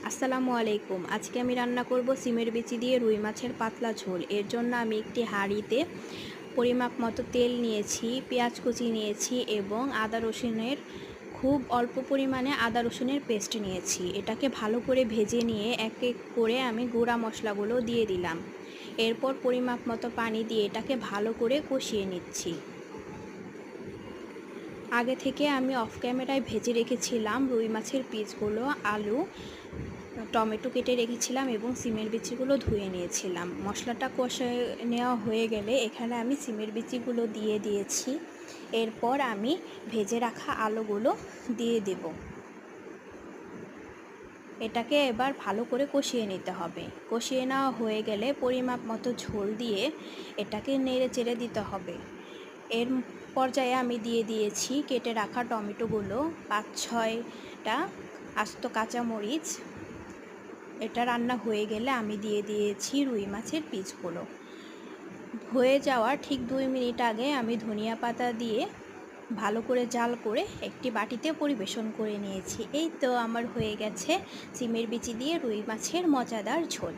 আসসালামু আলাইকুম। আজকে আমি রান্না করব সিমের বিচি দিয়ে রুই মাছের পাতলা ঝোল। এর জন্য আমি একটি হাঁড়িতে পরিমাপ মতো তেল নিয়েছি, পেঁয়াজ কুচি নিয়েছি এবং আদা রসুনের খুব অল্প পরিমাণে আদা রসুনের পেস্ট নিয়েছি। এটাকে ভালো করে ভেজে নিয়ে এক এক করে আমি গুঁড়া মশলাগুলো দিয়ে দিলাম। এরপর পরিমাপ মতো পানি দিয়ে এটাকে ভালো করে কষিয়ে নিচ্ছি। আগে থেকে আমি অফ ক্যামেরায় ভেজে রেখেছিলাম রুই মাছের পিসগুলো, আলু, টমেটো কেটে রেখেছিলাম এবং সিমের বিচিগুলো ধুয়ে নিয়েছিলাম। মশলাটা কষে নেওয়া হয়ে গেলে এখানে আমি সিমের বিচিগুলো দিয়ে দিয়েছি। এরপর আমি ভেজে রাখা আলুগুলো দিয়ে দেব। এটাকে এবার ভালো করে কষিয়ে নিতে হবে। কষিয়ে নেওয়া হয়ে গেলে পরিমাপ মতো ঝোল দিয়ে এটাকে নেড়ে চেড়ে দিতে হবে। এর পর্যায়ে আমি দিয়ে দিয়েছি কেটে রাখা টমেটোগুলো, ৫-৬টা আস্ত কাঁচামরিচ। এটা রান্না হয়ে গেলে আমি দিয়ে দিয়েছি রুই মাছের পিসগুলো। হয়ে যাওয়ার ঠিক ২ মিনিট আগে আমি ধনিয়া পাতা দিয়ে ভালো করে জাল করে একটি বাটিতে পরিবেশন করে নিয়েছি। এই তো আমার হয়ে গেছে সিমের বিচি দিয়ে রুই মাছের মজাদার ঝোল।